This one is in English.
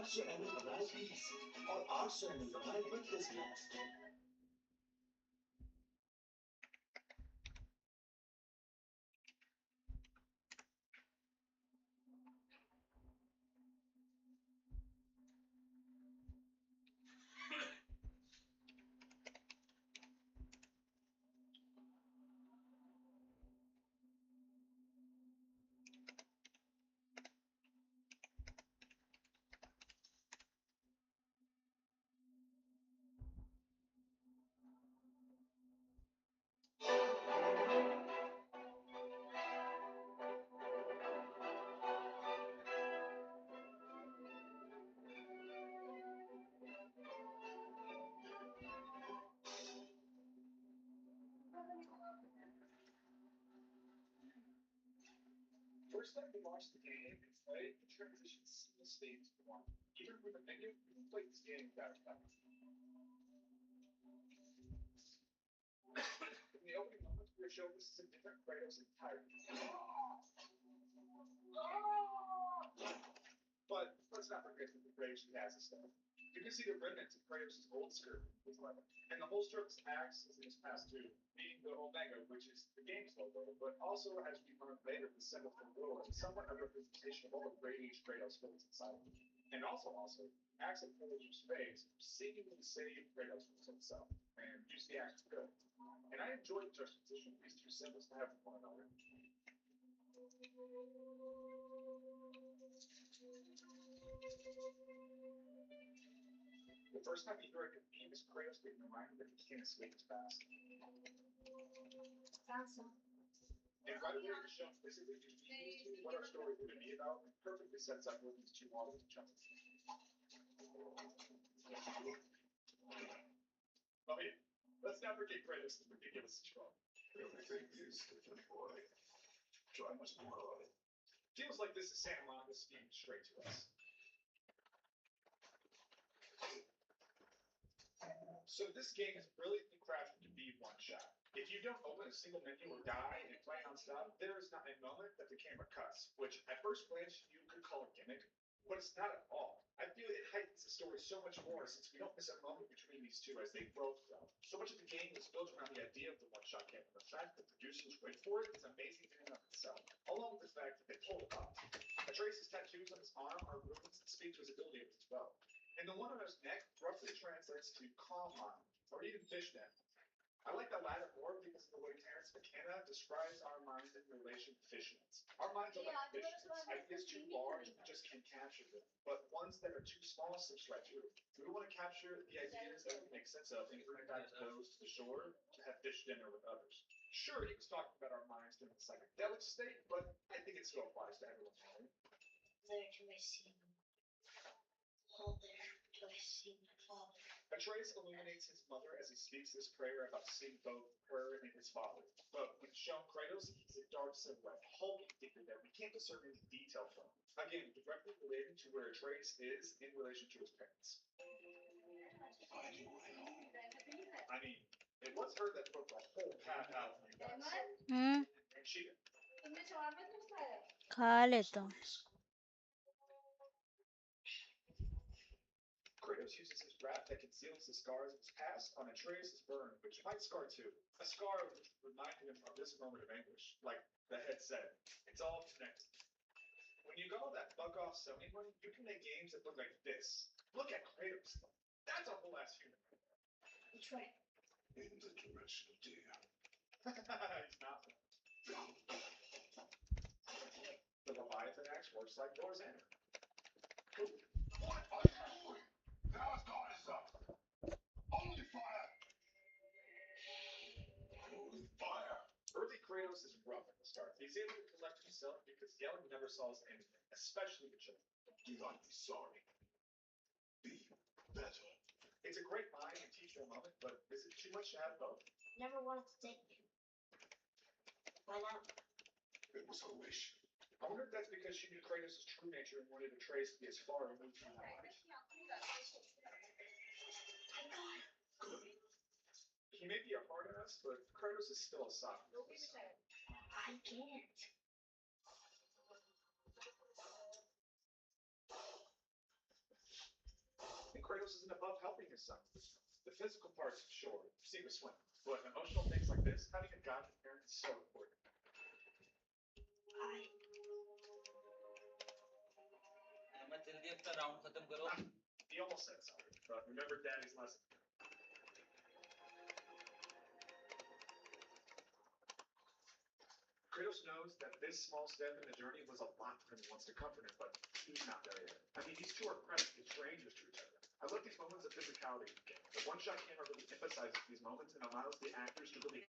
What's your enemy of all peace? Or our enemy of all good business? First time we launched the game, it's played, the transition seamlessly into one. Even with a menu, you can play this game without a button. In the opening moments, we are shown this is a different Kratos entirely. But let's not forget the Kratos he has his stuff. You can see the remnants of Kratos' old skirt with leather. And the holster of his axe is in his past too, meaning the Omega, which is the game's logo, but also, as we learned later, the symbol for war, and somewhat a representation of all the great age Kratos holds inside of him. And also, axe of Kratos' face seemingly saved Kratos from himself, and used the axe for good. And I enjoyed the juxtaposition of these two symbols to have with one another. The first time you hear a theme is Kratos being reminded that he can't escape his past. Awesome. And by the way, the show specifically introduces what our story is going to be about and perfectly sets up where these two models each other. Oh yeah, let's not forget Kratos' ridiculous strong. Everything is different, boy. Try much more on it. Feels like this is Santa Monica speaking straight to us. So this game is brilliantly crafted to be one shot. If you don't open a single menu or die and play non-stop, there is not a moment that the camera cuts, which at first glance you could call a gimmick, but it's not at all. I feel it heightens the story so much more since we don't miss a moment between these two as they both grow. So much of the game is built around the idea of the one-shot camera. The fact that the producers wait for it is amazing in and of itself, along with the fact that they pull it off. Atreus' tattoos on his arm are runes that speak to his ability with his bow. And the one on his neck roughly translates to calm mind, or even fishnet. I like the latter more because of the way Terrence McKenna describes our minds in relation to fishnets. Our minds are like fishnets. Ideas too large, we just can't capture them. But ones that are too small slips right through. We want to capture the ideas that we make sense of and bring back those to the shore to have fish dinner with others. Sure, he was talking about our minds during the psychedelic state, but I think it still applies to everyone's mind. Where do I see them? Oh, there do I see my father? Atreus illuminates his mother as he speaks this prayer about seeing both her and his father. But when shown Kratos, he's a dark silhouette, hulking figure that we can't discern any detail from. Again, directly related to where Atreus is in relation to his parents. Find your way home. I mean, it was her that put the whole path out for you guys. Mm, And she did. Kaleto. Kratos uses his wrath that conceals the scars of his past on Atreus' burn, which might scar too. A scar which reminded him of this moment of anguish. Like the head said, it's all connected. When you got all that fuck off Sony money, you can make games that look like this. Look at Kratos. That's a whole ass human. Which way? In the direction of deer. He's not. The Leviathan axe works like Thor's hammer. What are you doing? Now his guard is up. Only fire. Only fire. Early Kratos is rough at the start. He's able to collect himself because yelling never solves anything, especially the children. Do not be sorry. Be better. It's a great mind and teacher moment, but is it too much to have both? Never wanted to take you. Why not? It was her wish. I wonder if that's because she knew Kratos' true nature and wanted Atreus to be as far removed from her life. Good. He may be a hard ass, but Kratos is still a soft. I can't. Kratos isn't above helping his son. The physical parts, sure, see the swim. But emotional things like this, having a godly parent is so important. I मैं जल्दी अपना round खत्म करो. He almost said sorry, but remember Daddy's lesson. Kratos knows that this small step in the journey was a lot for him. He wants to comfort him, but he's not there yet. I mean, these two are precious strangers to each other. I love these moments of physicality in the game. The one-shot camera really emphasizes these moments and allows the actors to really